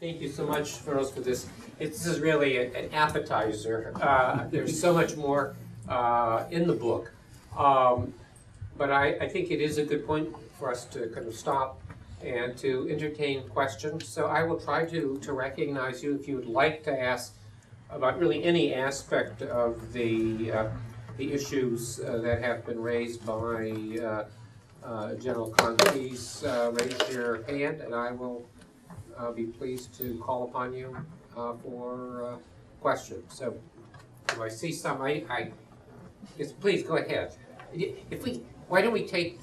Thank you so much, Feroz, for this. This is really an appetizer. There's so much more in the book. But I think it is a good point for us to kind of stop and to entertain questions. So I will try to recognize you if you would like to ask about really any aspect of the issues that have been raised by General Khan. Please raise your hand, and I will be pleased to call upon you for questions. So, do I see some? Yes, please go ahead. Why don't we take?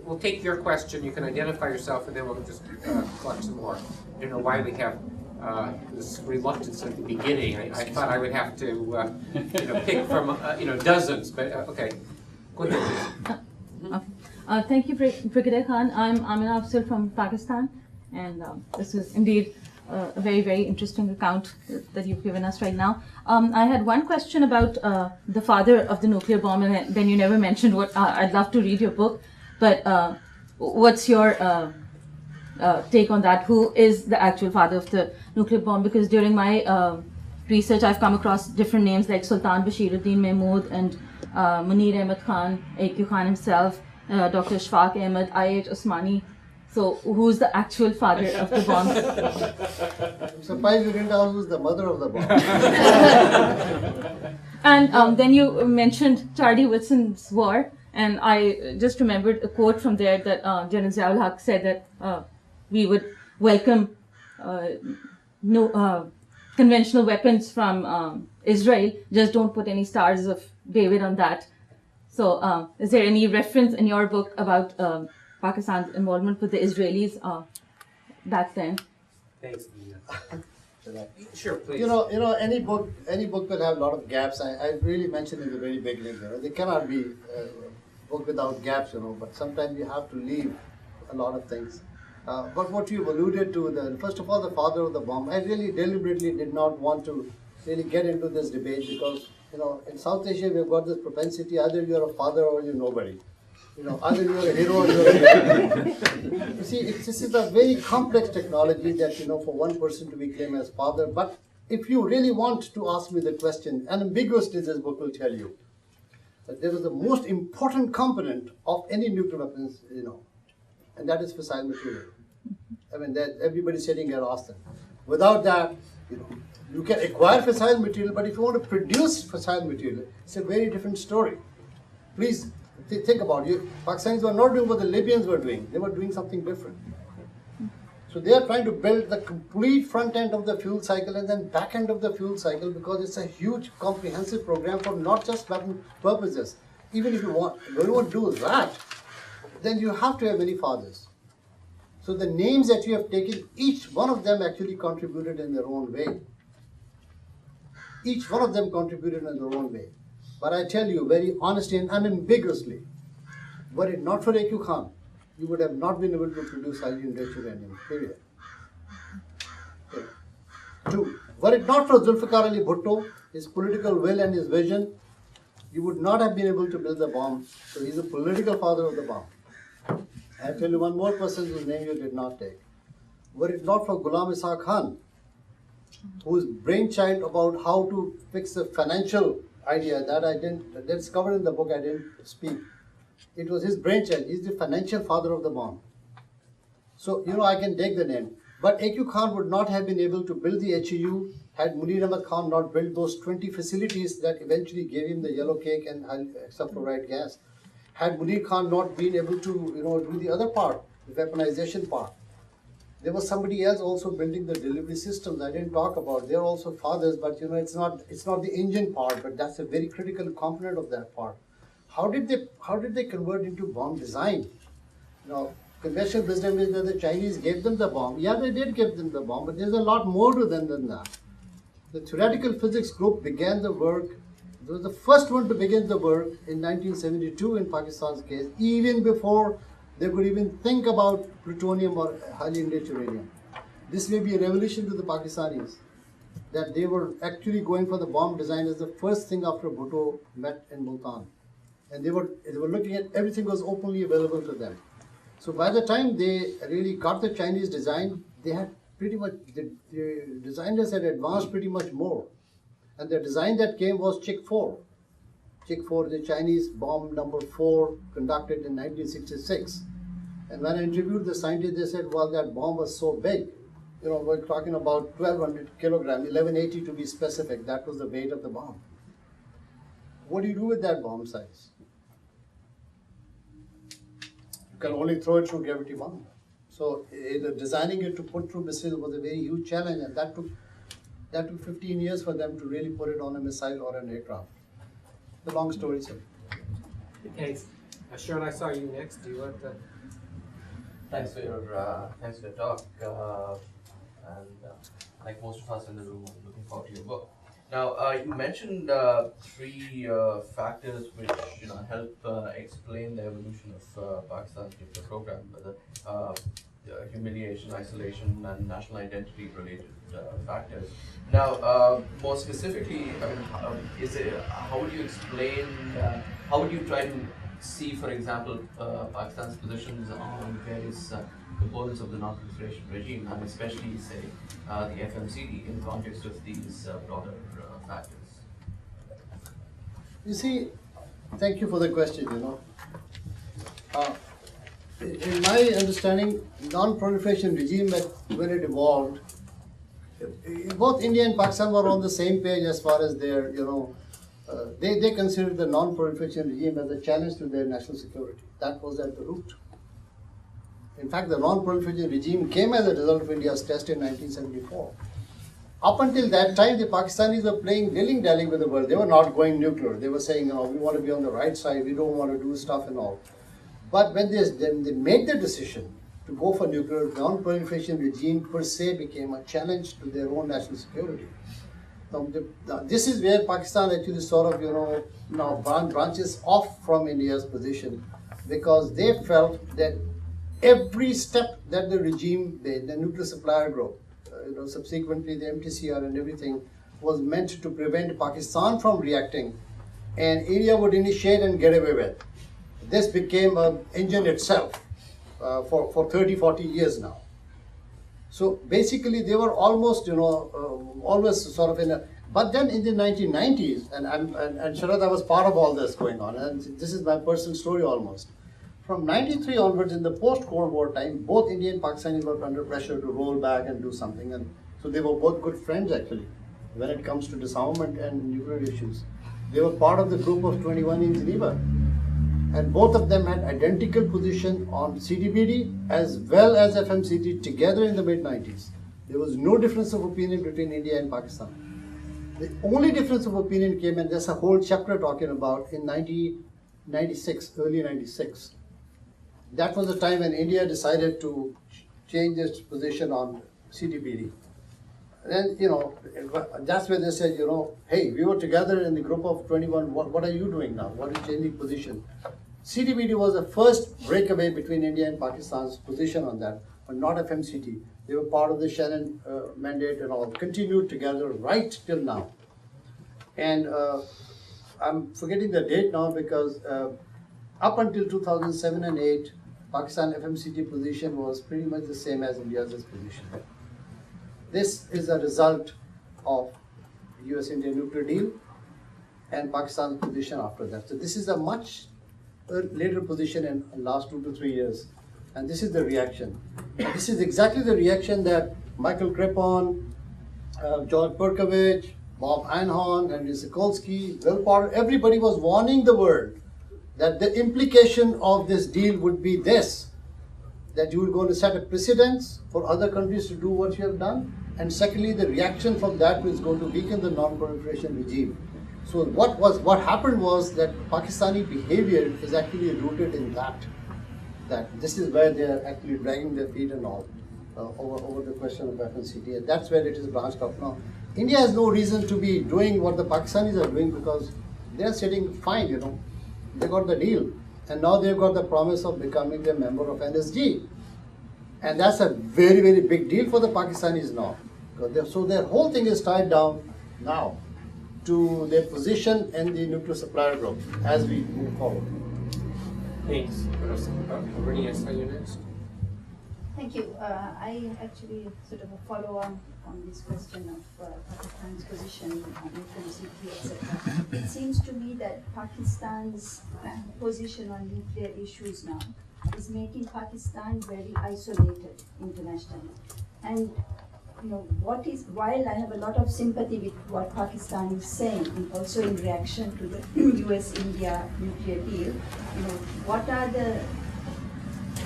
We'll take your question. You can identify yourself, and then we'll just collect some more. I don't know why we have this reluctance at the beginning. I thought I would have to, pick from dozens, but okay. Go ahead. Okay. Thank you, Brigadier Khan. I'm Amina Afzal from Pakistan, and this is indeed a very, very interesting account that you've given us right now. I had one question about the father of the nuclear bomb, and then you never mentioned what. I'd love to read your book, but what's your take on that? Who is the actual father of the nuclear bomb? Because during my research, I've come across different names like Sultan Bashiruddin Mahmud and Munir Ahmed Khan, A.Q. Khan himself, Dr. Shfaq Ahmed, I.H. Osmani. So, who's the actual father of the bomb? I'm surprised you didn't ask who's the mother of the bomb. And then you mentioned Charlie Whitson's war, and I just remembered a quote from there that General Ziaul Haq said that we would welcome conventional weapons from Israel, just don't put any stars of David on that. So, is there any reference in your book about Pakistan's involvement with the Israelis back then? Thanks. Sure, please. Any book will have a lot of gaps. I really mentioned in the very beginning, there cannot be a book without gaps, but sometimes you have to leave a lot of things. But what you've alluded to, first of all, the father of the bomb, I really deliberately did not want to really get into this debate because, in South Asia, we've got this propensity, either you're a father or you're nobody. Either you're a hero or you're a villain. You see, this is a very complex technology that, for one person to be claimed as father. But if you really want to ask me the question, unambiguously this book will tell you that there is the most important component of any nuclear weapons, and that is fissile material. I mean, that everybody's sitting here Austin. Without that, you can acquire fissile material, but if you want to produce fissile material, it's a very different story. Please think about it. Pakistanis were not doing what the Libyans were doing. They were doing something different. So they are trying to build the complete front end of the fuel cycle and then back end of the fuel cycle because it's a huge comprehensive program for not just weapon purposes. Even if you want to do that, then you have to have many fathers. So the names that you have taken, each one of them actually contributed in their own way. Each one of them contributed in their own way. But I tell you very honestly and unambiguously, were it not for A.Q. Khan, you would have not been able to produce highly enriched uranium, period. Okay. 2, were it not for Zulfikar Ali Bhutto, his political will and his vision, you would not have been able to build the bomb. So he's a political father of the bomb. I'll tell you one more person whose name you did not take. Were it not for Ghulam Ishaq Khan, whose brainchild about how to fix the financial idea that's covered in the book, I didn't speak. It was his brainchild. He's the financial father of the bomb. So, I can take the name. But A.Q. Khan would not have been able to build the HEU had Munir Ahmed Khan not built those 20 facilities that eventually gave him the yellow cake and hexafluoride gas. Had Munir Khan not been able to, do the other part, the weaponization part. There was somebody else also building the delivery systems. I didn't talk about. They're also fathers, but it's not the engine part, but that's a very critical component of that part. How did they convert into bomb design? Conventional wisdom is that the Chinese gave them the bomb. Yeah, they did give them the bomb, but there's a lot more to them than that. The theoretical physics group began the work. It was the first one to begin the work in 1972 in Pakistan's case, even before they could even think about plutonium or highly enriched uranium. This may be a revelation to the Pakistanis, that they were actually going for the bomb design as the first thing after Bhutto met in Multan. And they were looking at everything was openly available to them. So by the time they really got the Chinese design, they had pretty much, the designers had advanced pretty much more. And the design that came was Chick 4. Chick 4, the Chinese bomb number 4, conducted in 1966. And when I interviewed the scientists, they said, well, that bomb was so big. You know, we're talking about 1,200 kilograms, 1180 to be specific. That was the weight of the bomb. What do you do with that bomb size? You can only throw it through gravity bound. So designing it to put through missiles was a very huge challenge, and that took 15 years for them to really put it on a missile or an aircraft. The long story, sir. Thanks. Sharon, I saw you next. Do you want to? Thanks for your talk. Like most of us in the room, I'm looking forward to your book. Now, you mentioned three factors which help explain the evolution of Pakistan's nuclear program: humiliation, isolation, and national identity-related factors. Now, more specifically, how would you explain? How would you try to see, for example, Pakistan's positions on various components of the non-proliferation regime, and especially, say, the FMCD in context of these broader factors? You see, thank you for the question. In my understanding, non-proliferation regime, when it evolved, both India and Pakistan were on the same page as far as their, they considered the non-proliferation regime as a challenge to their national security. That was at the root. In fact, the non-proliferation regime came as a result of India's test in 1974. Up until that time, the Pakistanis were playing dilly-dally with the world. They were not going nuclear. They were saying, we want to be on the right side. We don't want to do stuff and all. But when they made the decision to go for nuclear, non-proliferation regime per se became a challenge to their own national security. Now, this is where Pakistan actually sort of, now branches off from India's position, because they felt that every step that the regime made, the nuclear supplier group, subsequently the MTCR and everything, was meant to prevent Pakistan from reacting, and India would initiate and get away with. This became an engine itself for 30, 40 years now. So basically they were almost, always sort of in a, but then in the 1990s, and Sharad, I was part of all this going on, and this is my personal story almost. From 93 onwards, in the post-Cold War time, both India and Pakistani were under pressure to roll back and do something, and so they were both good friends actually, when it comes to disarmament and nuclear issues. They were part of the group of 21 in Geneva, and both of them had identical position on CDBD as well as FMCD together in the mid-90s. There was no difference of opinion between India and Pakistan. The only difference of opinion came, and there's a whole chapter talking about, in 1996, early 96. That was the time when India decided to change its position on CDBD. And that's where they said, hey, we were together in the group of 21, what are you doing now? What is changing position? CDBD was the first breakaway between India and Pakistan's position on that, but not FMCT. They were part of the Shannon mandate and all, continued together right till now. And I'm forgetting the date now because up until 2007 and 8, Pakistan FMCT position was pretty much the same as India's position. This is a result of US-India nuclear deal and Pakistan's position after that. So this is a much later position in the last 2 to 3 years. And this is the reaction. And this is exactly the reaction that Michael Kripon, George Perkovich, Bob Einhorn, Henry Sikorski, Will Potter, everybody was warning the world that the implication of this deal would be this, that you are going to set a precedence for other countries to do what you have done, and secondly, the reaction from that is going to weaken the non-proliferation regime. So what happened was that Pakistani behavior is actually rooted in that this is where they are actually dragging their feet and all over the question of FNCT, and that's where it is branched off now. India has no reason to be doing what the Pakistanis are doing because they are sitting fine, They got the deal, and now they've got the promise of becoming a member of NSG. And that's a very, very big deal for the Pakistanis now. So their whole thing is tied down now to their position in the nuclear supplier group as we move forward. Thanks. Bernie, I saw you next. Thank you. I actually sort of a follow-on on this question of Pakistan's position on nuclear, etc. It seems to me that Pakistan's position on nuclear issues now is making Pakistan very isolated internationally. And while I have a lot of sympathy with what Pakistan is saying, and also in reaction to the US-India nuclear deal, what are the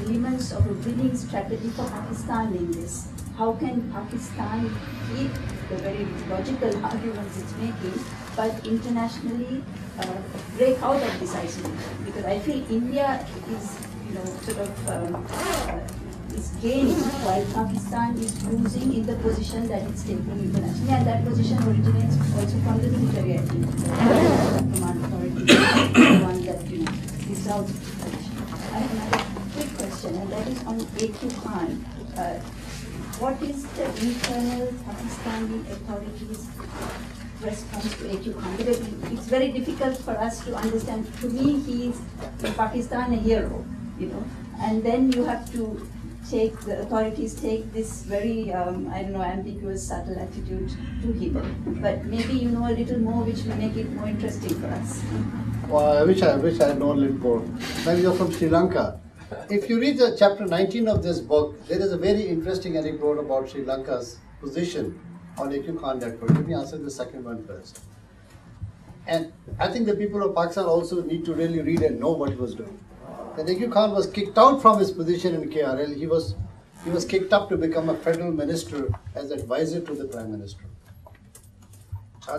elements of a winning strategy for Pakistan in this? How can Pakistan keep the very logical arguments it's making, but internationally break out of this isolation? Because I feel India is, is gaining while Pakistan is losing in the position that it's taking internationally, and that position originates also from the military, I think, command authority, the one that gives out the position. I have another quick question, and that is on A.Q. Khan. What is the internal Pakistani authorities' response to A.Q. Khan? Because it's very difficult for us to understand. To me, he is in Pakistan a hero, and then you have to the authorities take this very, ambiguous, subtle attitude to him. But maybe you know a little more, which will make it more interesting for us. Well, I wish I know a little more. Maybe you're from Sri Lanka. If you read the chapter 19 of this book, there is a very interesting anecdote about Sri Lanka's position on A.Q. Khan network. Let me answer the second one first. And I think the people of Pakistan also need to really read and know what he was doing. When A.Q. Khan was kicked out from his position in KRL, he was kicked up to become a federal minister as advisor to the Prime Minister.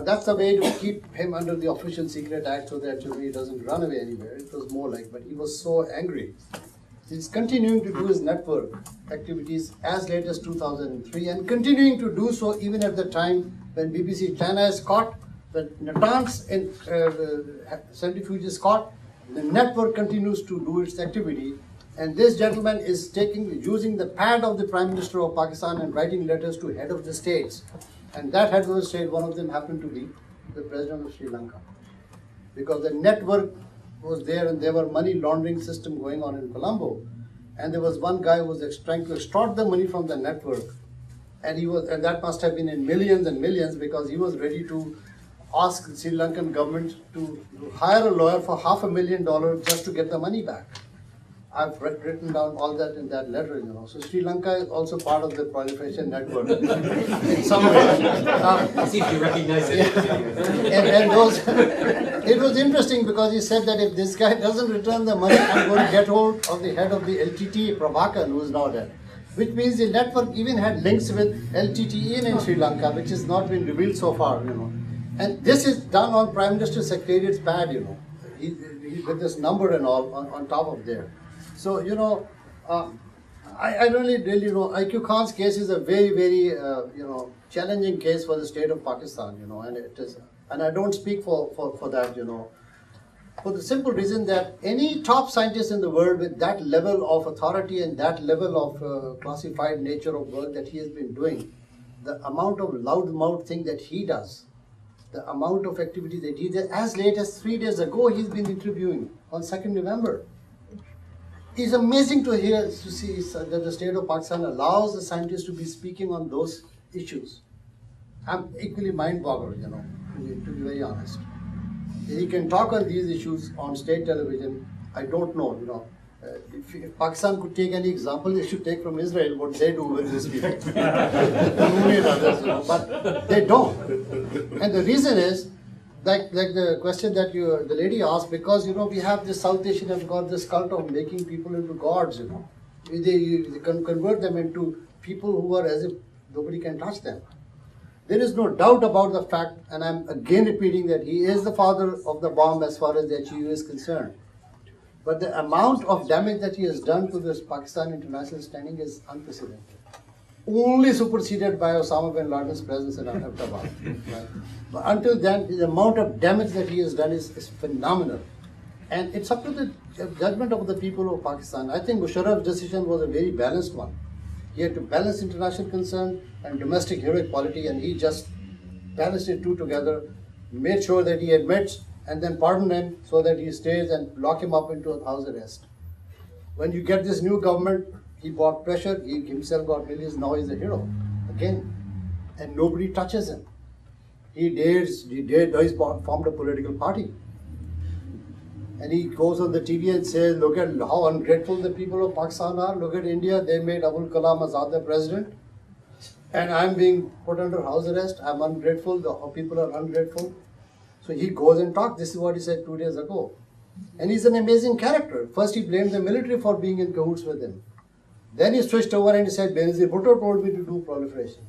That's the way to keep him under the Official Secret Act so that he doesn't run away anywhere. It was more like, but he was so angry. He's continuing to do his network activities as late as 2003 and continuing to do so even at the time when BBC China is caught, when Natanz and centrifuge is caught. The network continues to do its activity, and this gentleman is using the pad of the Prime Minister of Pakistan and writing letters to head of the states. And that head of the state, one of them happened to be the President of Sri Lanka. Because the network was there and there were money laundering system going on in Colombo. And there was one guy who was trying to extort the money from the network. And that must have been in millions and millions, because he was ready to ask the Sri Lankan government to hire a lawyer for $500,000 just to get the money back. I've written down all that in that letter, So Sri Lanka is also part of the proliferation network in some way. See if you recognize it. And it was interesting because he said that if this guy doesn't return the money, I'm going to get hold of the head of the LTTE, Prabhakar, who is now dead. Which means the network even had links with LTTE in Sri Lanka, which has not been revealed so far, And this is done on Prime Minister's Secretariat's pad, He with this number and all on top of there. So, I really, A.Q. Khan's case is a very, very, challenging case for the state of Pakistan, and it is, and I don't speak for that, for the simple reason that any top scientist in the world with that level of authority and that level of classified nature of work that he has been doing, the amount of loudmouth thing that he does, the amount of activity that he did, as late as 3 days ago, he's been interviewing on 2nd November. It's amazing to see that the state of Pakistan allows the scientists to be speaking on those issues. I'm equally mind-boggled, to be very honest. He can talk on these issues on state television. I don't know, if Pakistan could take any example, they should take from Israel what they do with these people. But they don't. And the reason is, like the question that the lady asked, because we have this South Asian have got this cult of making people into gods. They can convert them into people who are as if nobody can touch them. There is no doubt about the fact, and I'm again repeating that he is the father of the bomb as far as the HU is concerned. But the amount of damage that he has done to this Pakistan international standing is unprecedented. Only superseded by Osama bin Laden's presence in Abbottabad. Right? But until then, the amount of damage that he has done is phenomenal. And it's up to the judgment of the people of Pakistan. I think Musharraf's decision was a very balanced one. He had to balance international concern and domestic heroic quality, and he just balanced the two together, made sure that he admits, and then pardon him so that he stays and lock him up into a house arrest. When you get this new government, He brought pressure, he himself got millions, now he's a hero again. And nobody touches him. He now he's formed a political party. And he goes on the TV and says, look at how ungrateful the people of Pakistan are. Look at India, they made Abul Kalam Azad the president. And I'm being put under house arrest. I'm ungrateful, the people are ungrateful. So he goes and talks. This is what he said 2 days ago. And he's an amazing character. First he blamed the military for being in cahoots with him. Then he switched over and he said, Benazir Bhutto told me to do proliferation.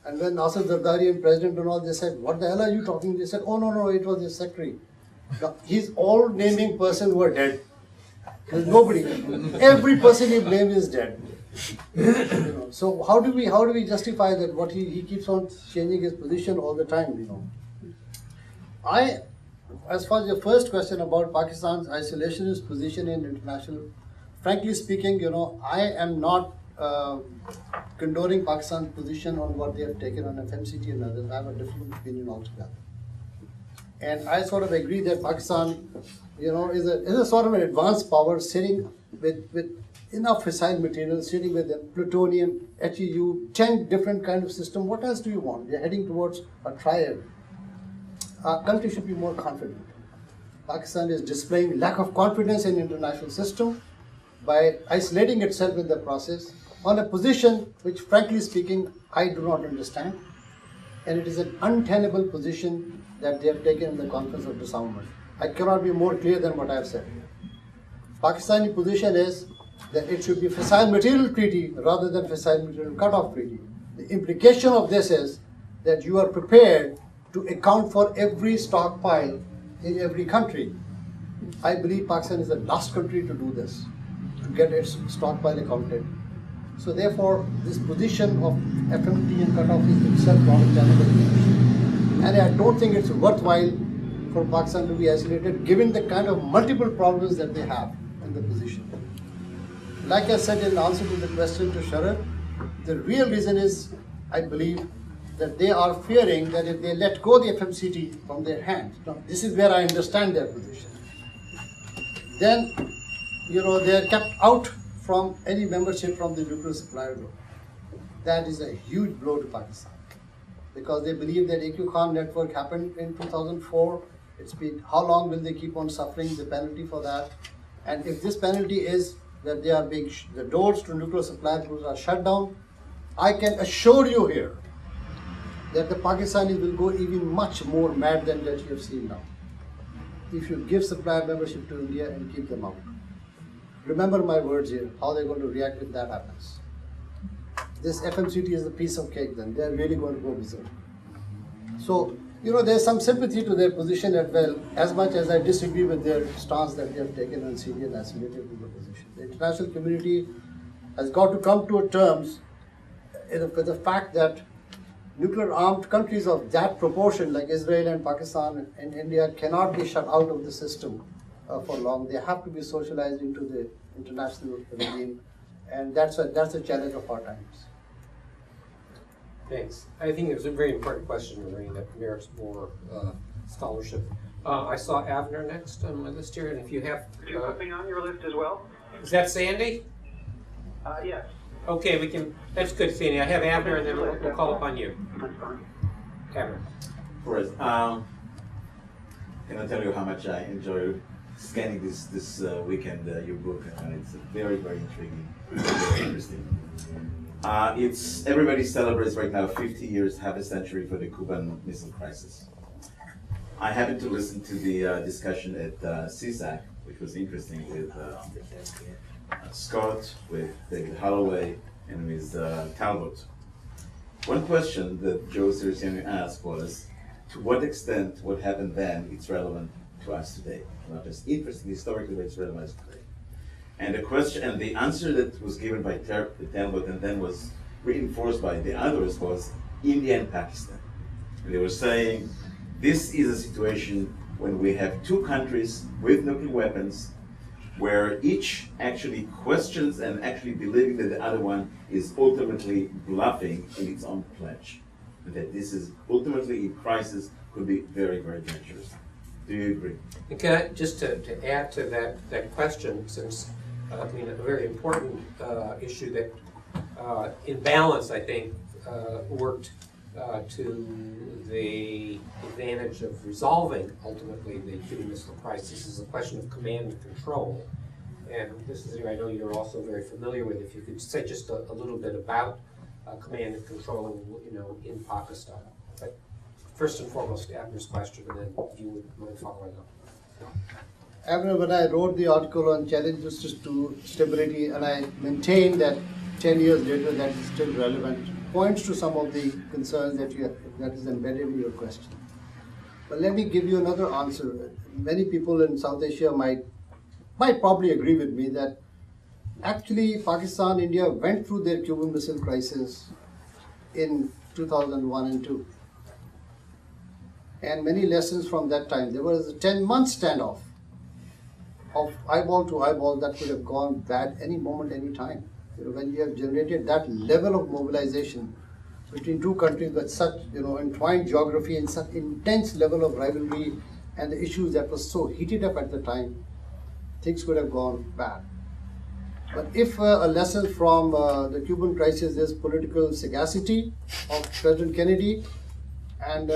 And when Nasser Zardari and President and all, they said, what the hell are you talking? They said, oh no, it was his secretary. Now, he's all naming person who are dead. There's nobody. Every person he blames is dead. So how do we justify that? What he keeps on changing his position all the time, As far as your first question about Pakistan's isolationist position in international, frankly speaking, I am not condoning Pakistan's position on what they have taken on FMCT and others. I have a different opinion altogether. And I sort of agree that Pakistan, is a sort of an advanced power sitting with enough fissile material, sitting with plutonium, HEU, 10 different kind of system. What else do you want? They're heading towards a triad. Our country should be more confident. Pakistan is displaying lack of confidence in international system by isolating itself in the process on a position which, frankly speaking, I do not understand. And it is an untenable position that they have taken in the Conference of Disarmament. I cannot be more clear than what I have said. Pakistani position is that it should be fissile material treaty rather than fissile material cutoff treaty. The implication of this is that you are prepared to account for every stockpile in every country. I believe Pakistan is the last country to do this, to get its stockpile accounted. So therefore, this position of FMT and cutoff is itself not a tenable position. And I don't think it's worthwhile for Pakistan to be isolated, given the kind of multiple problems that they have in the position. Like I said in answer to the question to Sharad, the real reason is, I believe, that they are fearing that if they let go the FMCT from their hands, now this is where I understand their position, then they are kept out from any membership from the nuclear supplier group. That is a huge blow to Pakistan, because they believe that AQ Khan network happened in 2004. It's been, how long will they keep on suffering the penalty for that? And if this penalty is that they are being, the doors to nuclear supplier groups are shut down, I can assure you here that the Pakistanis will go even much more mad than that you have seen now, if you give supplier membership to India and keep them out. Remember my words here, how they're going to react if that happens. This FMCT is a piece of cake then, they're really going to go berserk. So, there's some sympathy to their position as well, as much as I disagree with their stance that they have taken on Syria and assimilated to the position. The international community has got to come to terms with the fact that nuclear armed countries of that proportion, like Israel and Pakistan and India, cannot be shut out of the system for long. They have to be socialized into the international regime, and that's a challenge of our times. Thanks. I think it's a very important question, Lorraine, that merits more scholarship. I saw Avner next on my list here, and if you have... Do you put me on your list as well? Is that Sandy? Yes. Okay, we can. That's good, Sandy. I have Avner, and then we'll call upon you. That's fine. Avner. First, can I tell you how much I enjoyed scanning this weekend your book, and it's very, very intriguing, very interesting. Everybody celebrates right now 50 years, half a century for the Cuban Missile Crisis. I happened to listen to the discussion at CSAC, which was interesting, with Scott, with David Holloway, and with Talbot. One question that Joe Siriciano asked was, to what extent what happened then is relevant to us today? Not just interesting historically, but it's relevant today. And the answer that was given by Talbot and then was reinforced by the others was India and Pakistan. And they were saying, this is a situation when we have two countries with nuclear weapons, where each actually questions and actually believing that the other one is ultimately bluffing in its own pledge. And that this is ultimately in crisis could be very, very dangerous. Do you agree? And can I, just to add to that question, since a very important issue that, in balance, I think, worked to the advantage of resolving ultimately the Cuban Missile Crisis is a question of command and control. And this is an area I know you're also very familiar with. If you could say just a little bit about command and control, in Pakistan. But first and foremost, Abner's question, and then you would mind following up. Abner, when I wrote the article on challenges to stability, and I maintain that 10 years later that is still relevant, points to some of the concerns that is embedded in your question. But let me give you another answer. Many people in South Asia might probably agree with me that actually Pakistan, India went through their Cuban Missile Crisis in 2001 and 2. And many lessons from that time. There was a 10-month standoff of eyeball to eyeball that could have gone bad any moment, any time. When you have generated that level of mobilization between two countries with such entwined geography and such intense level of rivalry and the issues that was so heated up at the time, things could have gone bad. But if a lesson from the Cuban crisis is political sagacity of President Kennedy and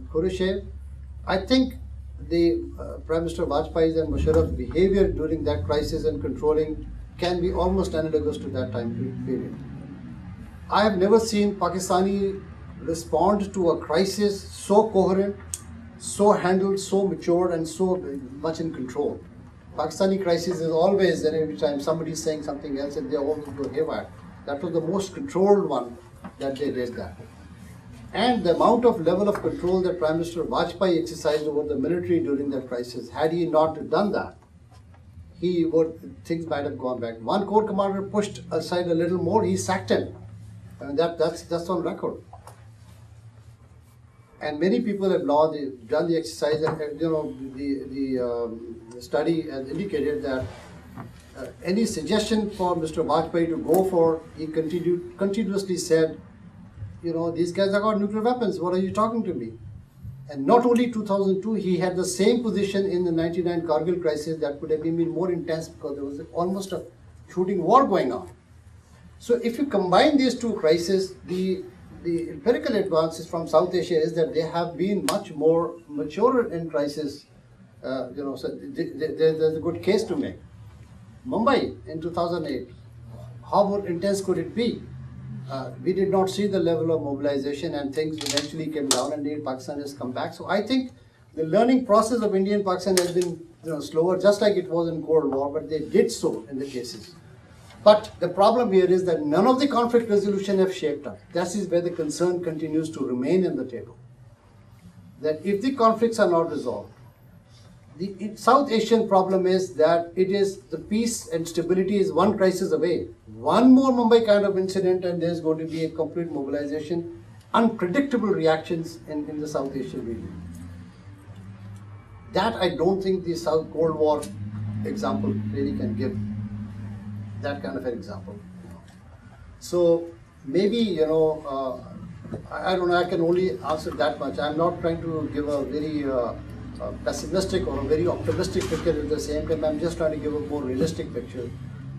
Khrushchev, I think the Prime Minister Vajpayee's and Musharraf's behavior during that crisis and controlling can be almost analogous to that time period. I have never seen Pakistani respond to a crisis so coherent, so handled, so matured, and so much in control. Pakistani crisis is always, and every time somebody is saying something else and they always go haywire. That was the most controlled one that they did that. And the amount of level of control that Prime Minister Vajpayee exercised over the military during that crisis, had he not done that, things might have gone back. One corps commander pushed aside a little more, he sacked him. And that's on record. And many people have now done the exercise, and the study has indicated that any suggestion for Mr. Vajpayee to go for, he continuously said, these guys have got nuclear weapons, what are you talking to me? And not only 2002, he had the same position in the 99 Kargil crisis that could have been more intense because there was almost a shooting war going on. So if you combine these two crises, the empirical advances from South Asia is that they have been much more mature in crisis. So there's a good case to make. Mumbai in 2008, how more intense could it be? We did not see the level of mobilization, and things eventually came down, and indeed Pakistan has come back. So I think the learning process of India and Pakistan has been slower, just like it was in Cold War, but they did so in the cases. But the problem here is that none of the conflict resolution have shaped up. That is where the concern continues to remain in the table. That if the conflicts are not resolved, the South Asian problem is that the peace and stability is one crisis away. One more Mumbai kind of incident and there's going to be a complete mobilization, unpredictable reactions in the South Asian region. That I don't think the South Cold War example really can give that kind of an example. So maybe, I don't know, I can only answer that much. I'm not trying to give a very pessimistic or a very optimistic picture at the same time. I'm just trying to give a more realistic picture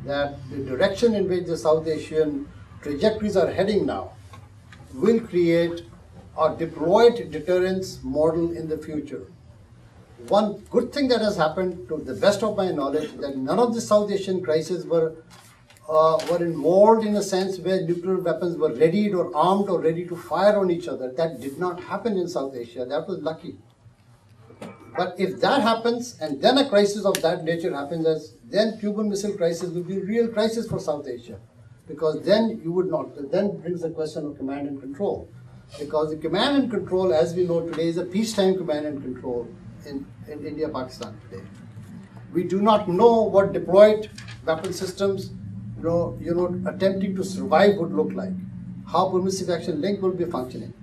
that the direction in which the South Asian trajectories are heading now will create a deployed deterrence model in the future. One good thing that has happened, to the best of my knowledge, that none of the South Asian crises were involved in a sense where nuclear weapons were readied or armed or ready to fire on each other. That did not happen in South Asia. That was lucky. But if that happens, and then a crisis of that nature happens, then Cuban Missile Crisis will be a real crisis for South Asia. Because then then brings the question of command and control. Because the command and control, as we know today, is a peacetime command and control in India, Pakistan today. We do not know what deployed weapon systems, attempting to survive would look like. How permissive action link will be functioning.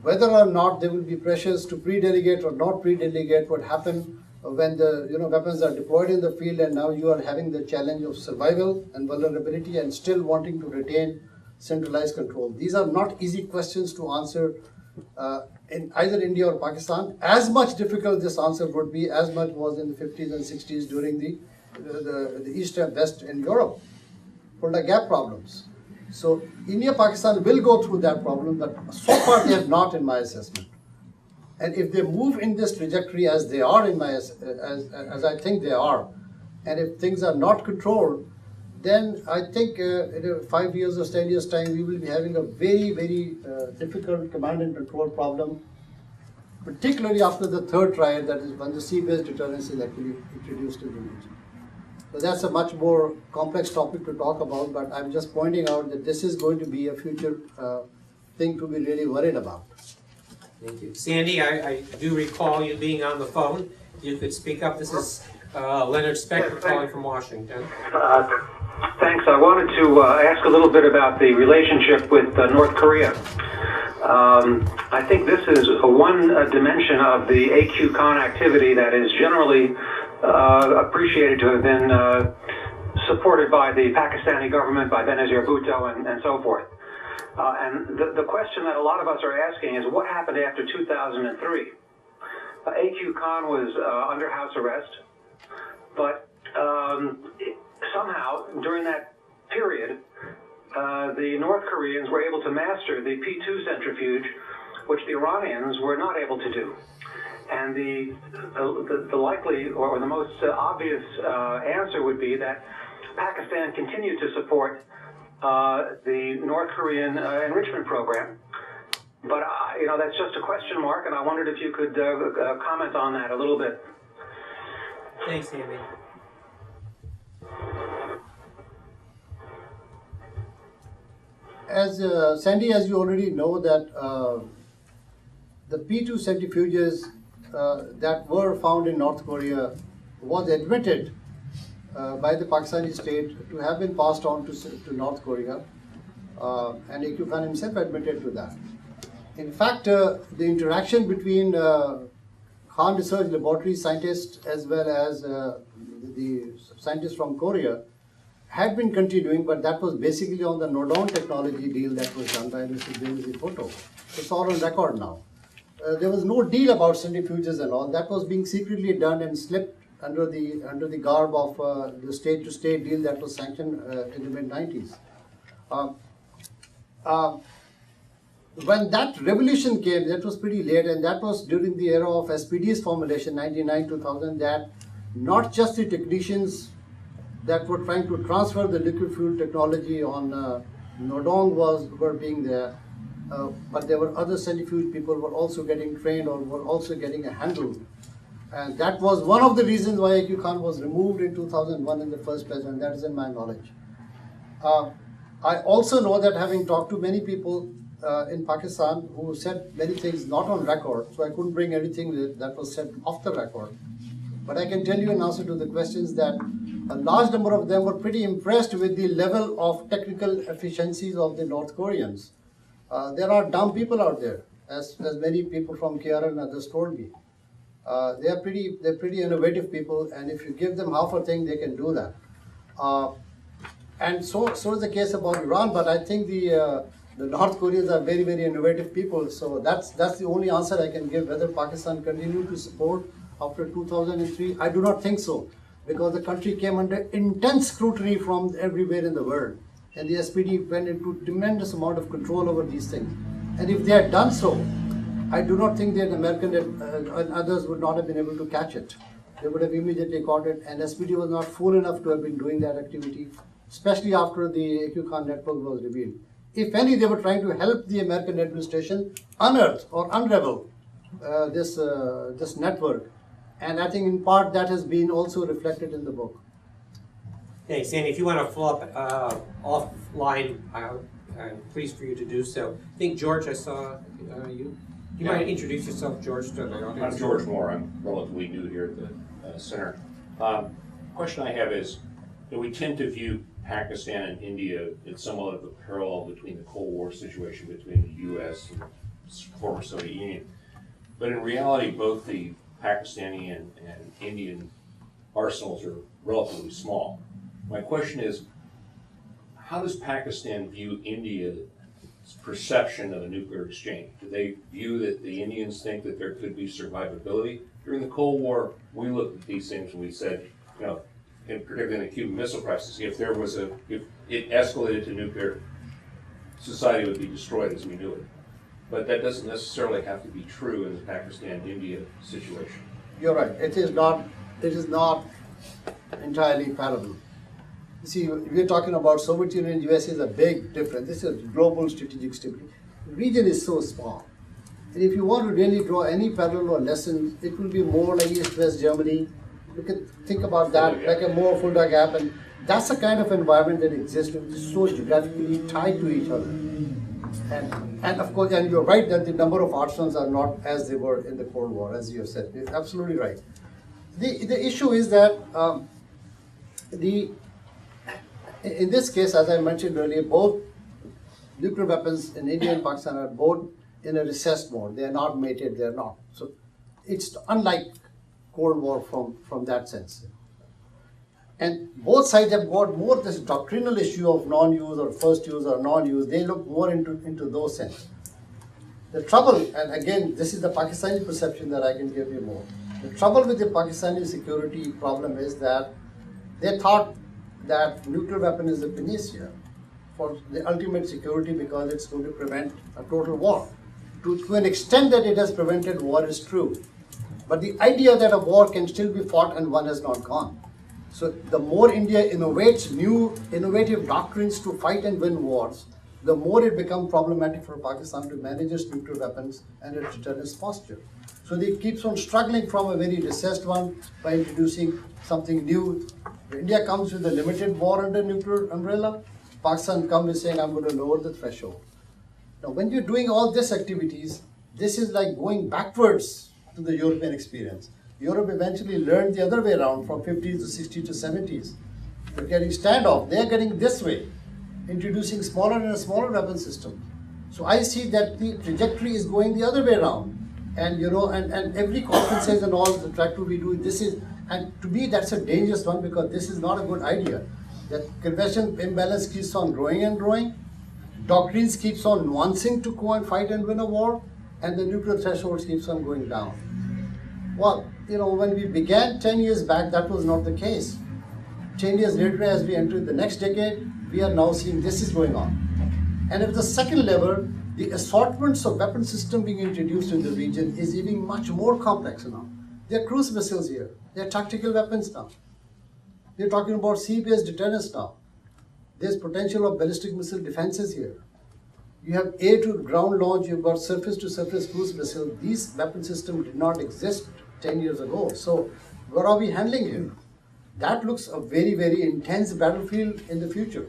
Whether or not there will be pressures to pre-delegate or not pre-delegate what happen when the weapons are deployed in the field, and now you are having the challenge of survival and vulnerability and still wanting to retain centralized control. These are not easy questions to answer in either India or Pakistan. As much difficult this answer would be as much was in the 50s and 60s during the the East and West in Europe for the gap problems. So India, Pakistan will go through that problem, but so far they have not in my assessment. And if they move in this trajectory as they are in my, as I think they are, and if things are not controlled, then I think in 5 years or 10 years time, we will be having a very, very difficult command and control problem, particularly after the third trial, that is when the sea-based deterrence is actually introduced in the region. So that's a much more complex topic to talk about, but I'm just pointing out that this is going to be a future thing to be really worried about. Thank you. Sandy, I do recall you being on the phone. You could speak up. This is Leonard Spector calling from Washington. Thanks. I wanted to ask a little bit about the relationship with North Korea. I think this is one dimension of the AQ-CON activity that is generally appreciated to have been supported by the Pakistani government, by Benazir Bhutto, and so forth. And the question that a lot of us are asking is what happened after 2003? AQ-CON was under house arrest, but somehow during that period, the North Koreans were able to master the P2 centrifuge, which the Iranians were not able to do. And the likely or the most obvious answer would be that Pakistan continued to support the North Korean enrichment program. But you know, that's just a question mark, and I wondered if you could comment on that a little bit. Thanks, Andy. As Sandy, as you already know, that the P2 centrifuges that were found in North Korea was admitted by the Pakistani state to have been passed on to North Korea, and AQ-CON himself admitted to that. In fact, the interaction between Khan Research Laboratory scientists as well as the scientists from Korea had been continuing, but that was basically on the Nodon technology deal that was done by Mr. James Photo. It's all on record now. There was no deal about centrifuges and all. That was being secretly done and slipped under the garb of the state-to-state deal that was sanctioned in the mid-90s. When that revolution came, that was pretty late, and that was during the era of SPD's formulation, 99-2000, that not just the technicians that were trying to transfer the liquid fuel technology on Nodong were being there, but there were other centrifuge people who were also getting trained or were also getting a handle. And that was one of the reasons why AQ-CON was removed in 2001 in the first place, and that is in my knowledge. I also know that, having talked to many people in Pakistan who said many things not on record, so I couldn't bring everything that was said off the record. But I can tell you in answer to the questions that a large number of them were pretty impressed with the level of technical efficiencies of the North Koreans. There are dumb people out there, as many people from KR and others told me. They're pretty innovative people, and if you give them half a thing, they can do that. And so is the case about Iran, but I think the North Koreans are very, very innovative people. So that's the only answer I can give. Whether Pakistan continued to support after 2003, I do not think so, because the country came under intense scrutiny from everywhere in the world, and the SPD went into tremendous amount of control over these things. And if they had done so, I do not think that American and others would not have been able to catch it. They would have immediately caught it, and SPD was not fool enough to have been doing that activity, especially after the AQ-CON network was revealed. If any, they were trying to help the American administration unearth or unravel this network. And I think in part that has been also reflected in the book. Hey, Sandy, if you want to follow up offline, I'm pleased for you to do so. I think, George, I saw you. You might introduce yourself, George, to the audience. I'm George Moore. I'm relatively new here at the center. Question I have is, we tend to view Pakistan and India in somewhat of a parallel between the Cold War situation between the U.S. and former Soviet Union. But in reality, both the Pakistani and Indian arsenals are relatively small. My question is, how does Pakistan view India's perception of a nuclear exchange? Do they view that the Indians think that there could be survivability? During the Cold War, we looked at these things and we said, you know, in particular in the Cuban Missile Crisis, if it escalated to nuclear, society would be destroyed as we knew it. But that doesn't necessarily have to be true in the Pakistan-India situation. You're right. It is not entirely parallel. You see, we're talking about Soviet Union and US is a big difference. This is global strategic stability. The region is so small. And if you want to really draw any parallel or lessons, it will be more like East-West Germany. You can think about that like a more Fulda Gap, and that's the kind of environment that exists, which is so geographically tied to each other. And of course, and you're right that the number of arsenals are not as they were in the Cold War, as you have said. You're absolutely right. The issue is that in this case, as I mentioned earlier, both nuclear weapons in India and Pakistan are both in a recessed mode. They are not mated. They are not. So it's unlike Cold War from that sense. And both sides have got more this doctrinal issue of non-use or first use or non-use. They look more into those sense. The trouble, and again, this is the Pakistani perception that I can give you more. The trouble with the Pakistani security problem is that they thought that nuclear weapon is a panacea for the ultimate security because it's going to prevent a total war. To an extent that it has prevented war is true. But the idea that a war can still be fought and one has not gone. So the more India innovates new innovative doctrines to fight and win wars, the more it becomes problematic for Pakistan to manage its nuclear weapons and its deterrence posture. So it keeps on struggling from a very recessed one by introducing something new. India comes with a limited war under nuclear umbrella. Pakistan comes with saying, I'm going to lower the threshold. Now, when you're doing all these activities, this is like going backwards to the European experience. Europe eventually learned the other way around from 50s to 60s to 70s. They're getting standoff. They're getting this way, introducing smaller and smaller weapon system. So I see that the trajectory is going the other way around. And and every conferences and all the track to be doing this is, and to me that's a dangerous one because this is not a good idea. That convention imbalance keeps on growing and growing. Doctrines keeps on nuancing to go and fight and win a war, and the nuclear threshold keeps on going down. Well, when we began 10 years back, that was not the case. 10 years later, as we enter the next decade, we are now seeing this is going on. And at the second level, the assortments of weapon system being introduced in the region is even much more complex now. There are cruise missiles here. There are tactical weapons now. They're talking about sea-based deterrence now. There's potential of ballistic missile defenses here. You have air to ground launch, you've got surface to surface cruise missile. These weapon systems did not exist 10 years ago. So what are we handling here? That looks a very, very intense battlefield in the future.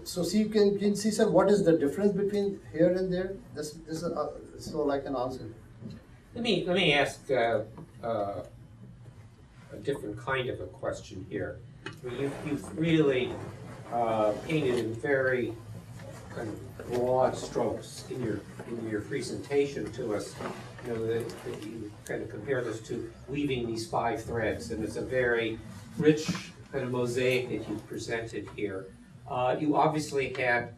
So see, you can see, sir, what is the difference between here and there? This is so I can answer. Let me ask a different kind of a question here. I mean, you've really painted in very kind of broad strokes in your presentation to us. That you kind of compare this to weaving these 5 threads, and it's a very rich kind of mosaic that you've presented here. You obviously had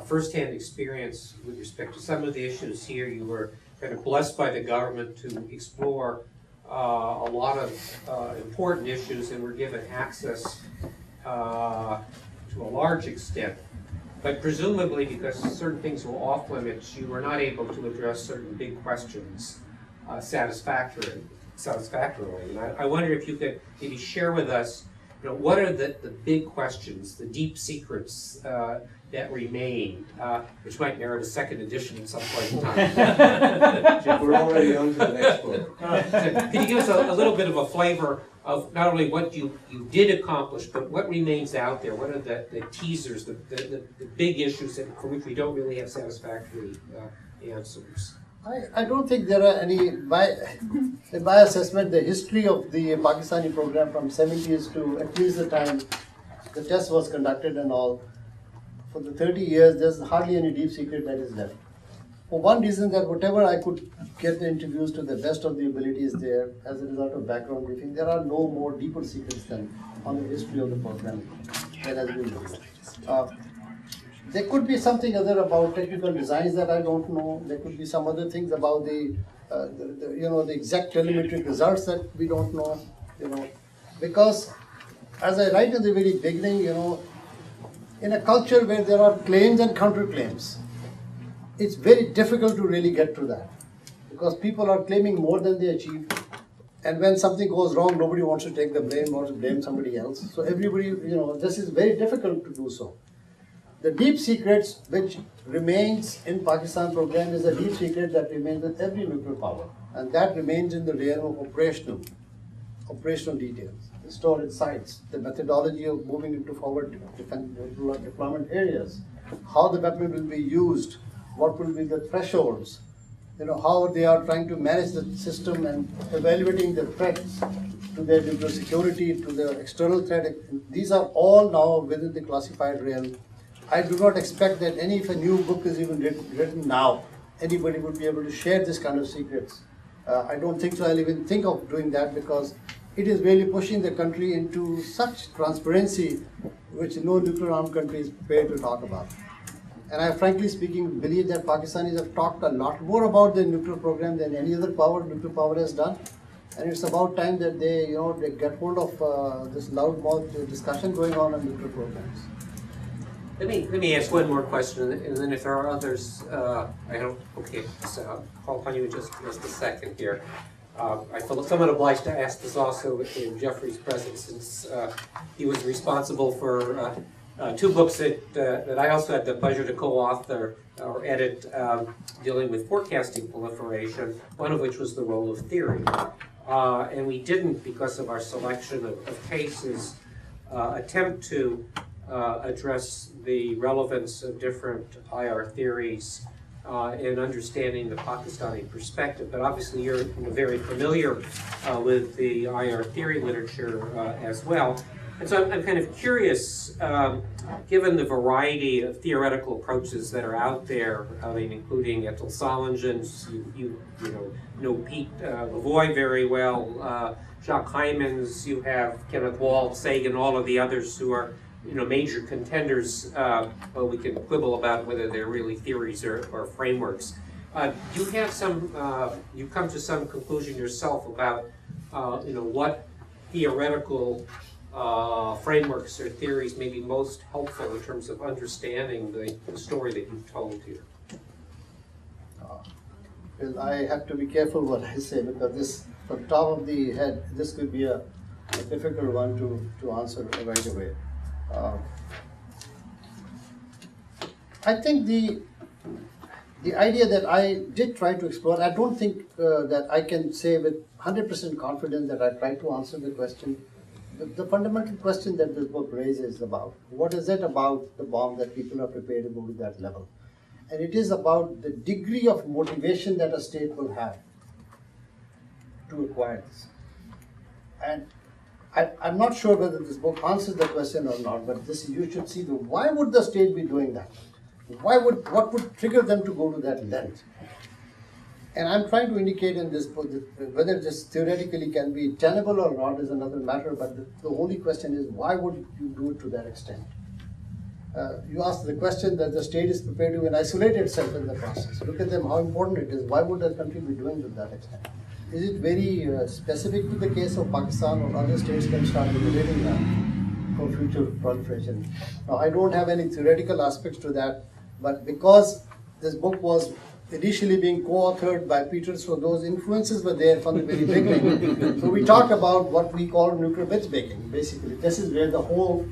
firsthand experience with respect to some of the issues here. You were kind of blessed by the government to explore a lot of important issues and were given access to a large extent. But presumably, because certain things were off limits, you were not able to address certain big questions satisfactorily. And I wonder if you could maybe share with us, what are the big questions, the deep secrets that remain, which might merit a second edition at some point in time. We're already on to the next book. Can you give us a little bit of a flavor of not only what you did accomplish, but what remains out there? What are the teasers, the big issues for which we don't really have satisfactory answers? I don't think there are any, by assessment, the history of the Pakistani program from 70s to at least the time the test was conducted and all, for the 30 years, there's hardly any deep secret that is left. For one reason, that whatever I could get the interviews to the best of the abilities there, as a result of background briefing, there are no more deeper secrets than on the history of the program that has been done. There could be something other about technical designs that I don't know. There could be some other things about the exact telemetric results that we don't know. Because as I write in the very beginning, in a culture where there are claims and counterclaims, it's very difficult to really get to that because people are claiming more than they achieve. And when something goes wrong, nobody wants to take the blame or to blame somebody else. So everybody, this is very difficult to do so. The deep secrets which remains in Pakistan program is a deep secret that remains with every nuclear power. And that remains in the realm of operational details, the storage sites, the methodology of moving into forward deployment areas, how the weapon will be used, what will be the thresholds, how they are trying to manage the system and evaluating the threats to their nuclear security, to their external threat. These are all now within the classified realm. I do not expect that if a new book is even written now, anybody would be able to share this kind of secrets. I don't think so. I'll even think of doing that because it is really pushing the country into such transparency which no nuclear armed country is prepared to talk about. And I frankly speaking believe that Pakistanis have talked a lot more about their nuclear program than any other nuclear power has done. And it's about time that they get hold of this loudmouth discussion going on nuclear programs. Let me ask one more question, and then if there are others, so I'll call you in just a second here. I feel somewhat obliged to ask this also in Jeffrey's presence, since he was responsible for two books that I also had the pleasure to co-author or edit dealing with forecasting proliferation, one of which was the role of theory. And we didn't, because of our selection of cases, attempt to address the relevance of different IR theories in understanding the Pakistani perspective. But obviously you're very familiar with the IR theory literature as well. And so I'm kind of curious, given the variety of theoretical approaches that are out there, including Ethel Solingen's, you know Pete Lavoie very well, Jacques Hyman's, you have Kenneth Walt, Sagan, all of the others who are major contenders. Well, we can quibble about whether they're really theories or frameworks. You have you come to some conclusion yourself about what theoretical frameworks or theories may be most helpful in terms of understanding the story that you've told here? Well, I have to be careful what I say because this, from top of the head, this could be a difficult one to answer right away. I think the idea that I did try to explore, I don't think that I can say with 100% confidence that I tried to answer the question. The fundamental question that this book raises about, what is it about the bomb that people are prepared to go to that level? And it is about the degree of motivation that a state will have to acquire this. And I'm not sure whether this book answers the question or not, but you should see why would the state be doing that? What would trigger them to go to that length? And I'm trying to indicate in this book that whether this theoretically can be tenable or not is another matter, but the only question is why would you do it to that extent? You asked the question that the state is prepared to isolate itself in the process. Look at them, how important it is. Why would a country be doing to that extent? Is it very specific to the case of Pakistan, or other states can start emulating that for future proliferation? Now, I don't have any theoretical aspects to that, but because this book was initially being co-authored by Peter, so those influences were there from the very beginning. So we talk about what we call nuclear myth-making, basically. This is where the whole,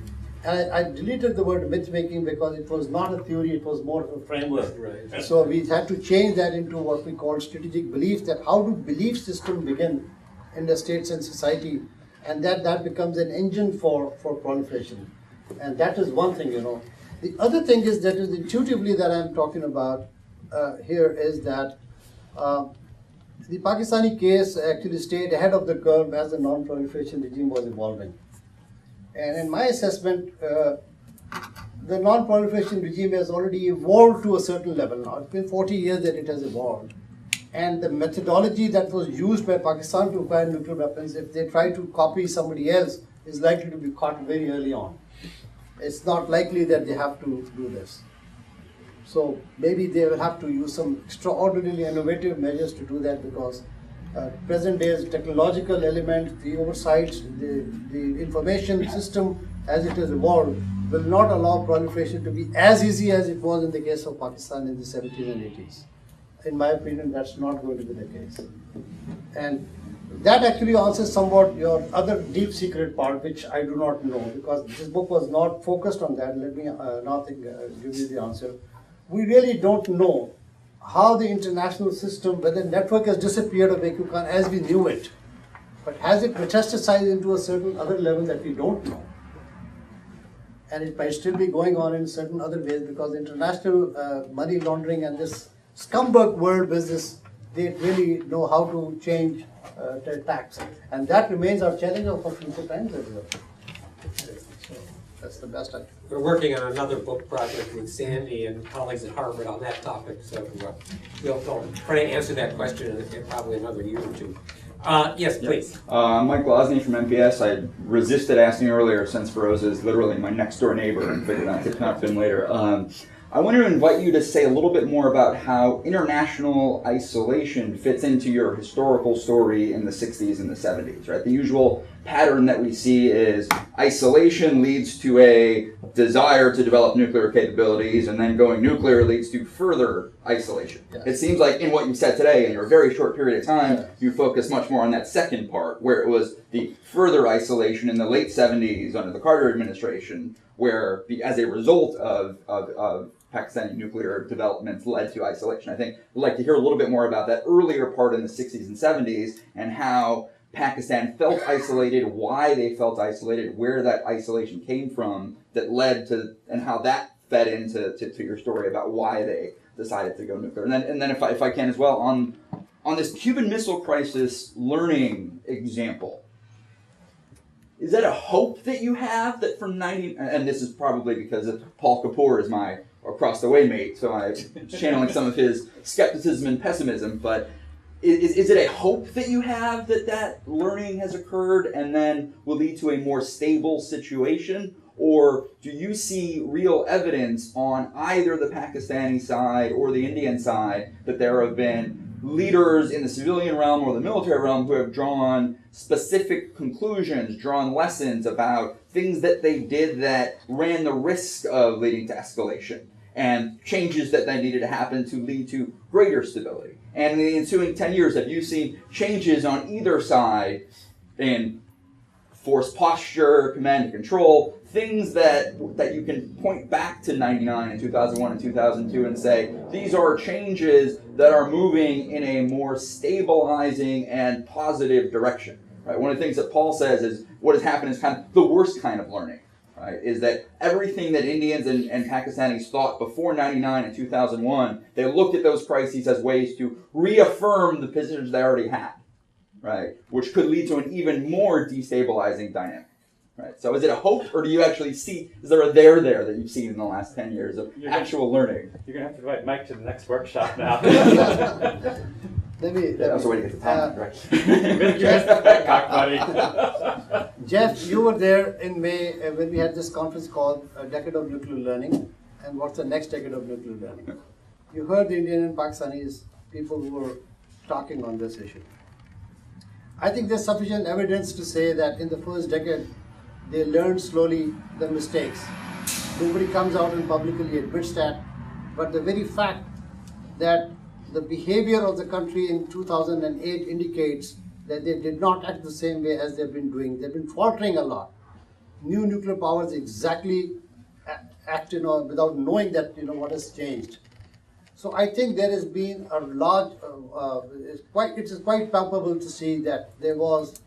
and I deleted the word myth-making because it was not a theory, it was more of a framework. Right. So we had to change that into what we call strategic belief, that how do belief systems begin in the states and society, and that becomes an engine for proliferation. And that is one thing, The other thing is that is intuitively that I'm talking about here is that the Pakistani case actually stayed ahead of the curve as the non-proliferation regime was evolving. And in my assessment, the non-proliferation regime has already evolved to a certain level now. It's been 40 years that it has evolved. And the methodology that was used by Pakistan to acquire nuclear weapons, if they try to copy somebody else, is likely to be caught very early on. It's not likely that they have to do this. So maybe they will have to use some extraordinarily innovative measures to do that, because present day's technological element, the oversights, the information system as it has evolved will not allow proliferation to be as easy as it was in the case of Pakistan in the 70s and 80s. In my opinion, that's not going to be the case. And that actually answers somewhat your other deep secret part, which I do not know, because this book was not focused on that. Let me give you the answer. We really don't know how the international system, whether network has disappeared of AQCon as we knew it, but has it metastasized into a certain other level that we don't know? And it might still be going on in certain other ways, because international money laundering and this scumbag world business, they really know how to change their tax. And that remains our challenge for future times as well. So that's the best I can. We're working on another book project with Sandy and colleagues at Harvard on that topic, so we'll try to answer that question in probably another year or two. Yes, please. I'm Mike Losney from MPS. I resisted asking earlier since Feroza is literally my next door neighbor and figured out to connect him later. I want to invite you to say a little bit more about how international isolation fits into your historical story in the 60s and the 70s, right? The usual pattern that we see is isolation leads to a desire to develop nuclear capabilities, and then going nuclear leads to further isolation. Yes. It seems like in what you said today, in your very short period of time, you focus much more on that second part, where it was the further isolation in the late 70s under the Carter administration, where as a result of Pakistani nuclear developments led to isolation. I think I'd like to hear a little bit more about that earlier part in the 60s and 70s and how Pakistan felt isolated, why they felt isolated, where that isolation came from that led to, and how that fed into your story about why they decided to go nuclear. And then if I can as well, on this Cuban Missile Crisis learning example, is that a hope that you have that from 90, and this is probably because Paul Kapoor is my across the way mate, so I'm channeling some of his skepticism and pessimism, but is it a hope that you have that learning has occurred and then will lead to a more stable situation? Or do you see real evidence on either the Pakistani side or the Indian side that there have been leaders in the civilian realm or the military realm who have drawn specific conclusions, drawn lessons about things that they did that ran the risk of leading to escalation and changes that then needed to happen to lead to greater stability? And in the ensuing 10 years, have you seen changes on either side in force posture, command and control, things that you can point back to 99 and 2001 and 2002 and say, these are changes that are moving in a more stabilizing and positive direction, right? One of the things that Paul says is what has happened is kind of the worst kind of learning, right? Is that everything that Indians and Pakistanis thought before 99 and 2001, they looked at those crises as ways to reaffirm the positions they already had, right? Which could lead to an even more destabilizing dynamic. Right. So is it a hope, or do you actually see, is there a there that you've seen in the last 10 years of actual learning? You're going to have to invite Mike to the next workshop now. That was a way to get the time, right? Jeff, you were there in May when we had this conference called A Decade of Nuclear Learning, and what's the next decade of nuclear learning? You heard the Indian and Pakistanis, people who were talking on this issue. I think there's sufficient evidence to say that in the first decade, they learned slowly the mistakes. Nobody comes out and publicly admits that, but the very fact that the behavior of the country in 2008 indicates that they did not act the same way as they've been doing. They've been faltering a lot. New nuclear powers exactly act without knowing that what has changed. So I think there has been a large, it is quite palpable to see that there was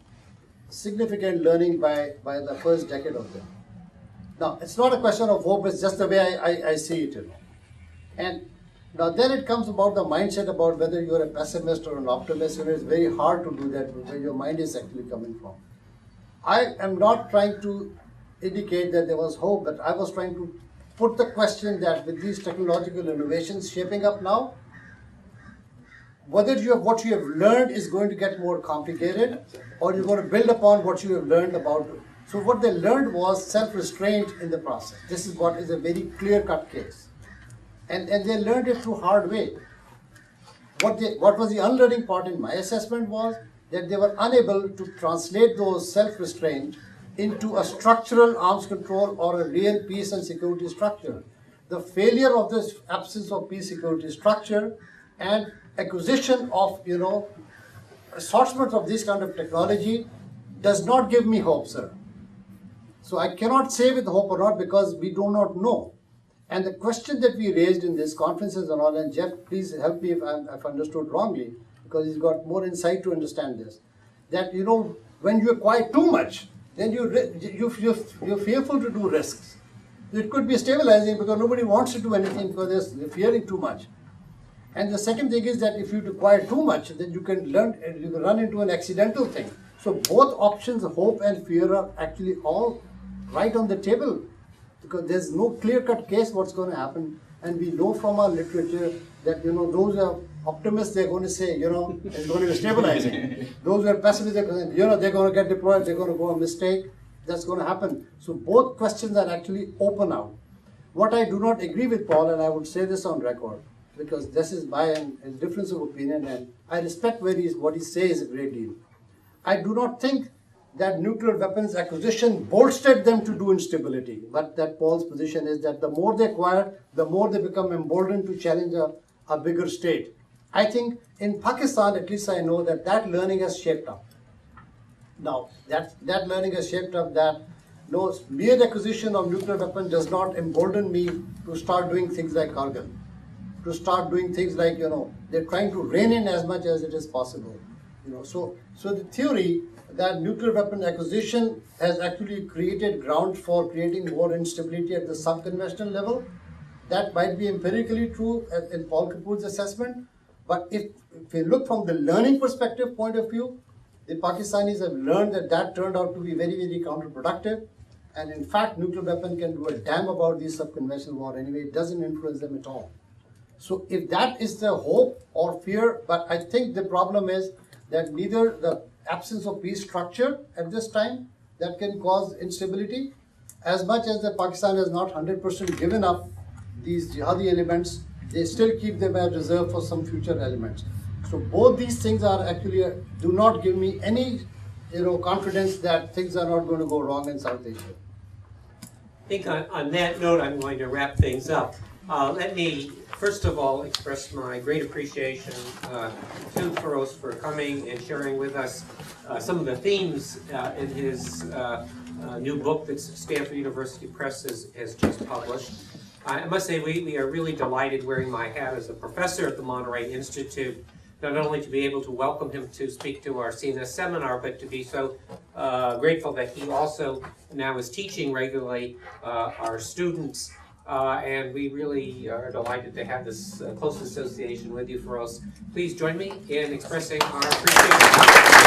significant learning by the first decade of them. Now, it's not a question of hope, it's just the way I see it. And now then it comes about the mindset about whether you're a pessimist or an optimist, it's very hard to do that, where your mind is actually coming from. I am not trying to indicate that there was hope, but I was trying to put the question that with these technological innovations shaping up now, whether what you have learned is going to get more complicated, or you're going to build upon what you have learned about. So what they learned was self-restraint in the process. This is what is a very clear-cut case. And they learned it through hard way. what was the unlearning part in my assessment was that they were unable to translate those self-restraint into a structural arms control or a real peace and security structure. The failure of this absence of peace security structure and acquisition of, assortment of this kind of technology does not give me hope, sir. So I cannot say with hope or not because we do not know. And the question that we raised in this conferences and all, and Jeff, please help me if I've understood wrongly, because he's got more insight to understand this, that when you acquire too much, then you're fearful to do risks. It could be stabilizing because nobody wants to do anything because they're fearing too much. And the second thing is that if you acquire too much, then you can run into an accidental thing. So both options, hope and fear, are actually all right on the table because there's no clear-cut case what's going to happen. And we know from our literature that, those are optimists, they're going to say, it's going to be stabilizing. Those who are pessimists, they're going to, they're going to get deployed, they're going to go a mistake. That's going to happen. So both questions are actually open out. What I do not agree with Paul, and I would say this on record, because this is my difference of opinion, and I respect what he says a great deal. I do not think that nuclear weapons acquisition bolstered them to do instability, but that Paul's position is that the more they acquire, the more they become emboldened to challenge a bigger state. I think in Pakistan, at least I know that learning has shaped up. Now, that learning has shaped up that no mere acquisition of nuclear weapons does not embolden me to start doing things like Kargil, to start doing things like, they're trying to rein in as much as it is possible. So the theory that nuclear weapon acquisition has actually created ground for creating more instability at the sub-conventional level, that might be empirically true in Paul Kapoor's assessment. But if we look from the learning perspective point of view, the Pakistanis have learned that turned out to be very, very counterproductive. And in fact, nuclear weapon can do a damn about the sub-conventional war anyway. It doesn't influence them at all. So if that is the hope or fear, but I think the problem is that neither the absence of peace structure at this time that can cause instability, as much as the Pakistan has not 100% given up these jihadi elements, they still keep them as reserve for some future elements. So both these things are actually do not give me any confidence that things are not going to go wrong in South Asia. I think on that note, I'm going to wrap things up. Let me first of all express my great appreciation to Feroz for coming and sharing with us some of the themes in his new book that Stanford University Press has just published. I must say we are really delighted, wearing my hat as a professor at the Monterey Institute, not only to be able to welcome him to speak to our CNS seminar, but to be so grateful that he also now is teaching regularly our students. And we really are delighted to have this close association with you, Feroz. Please join me in expressing our appreciation.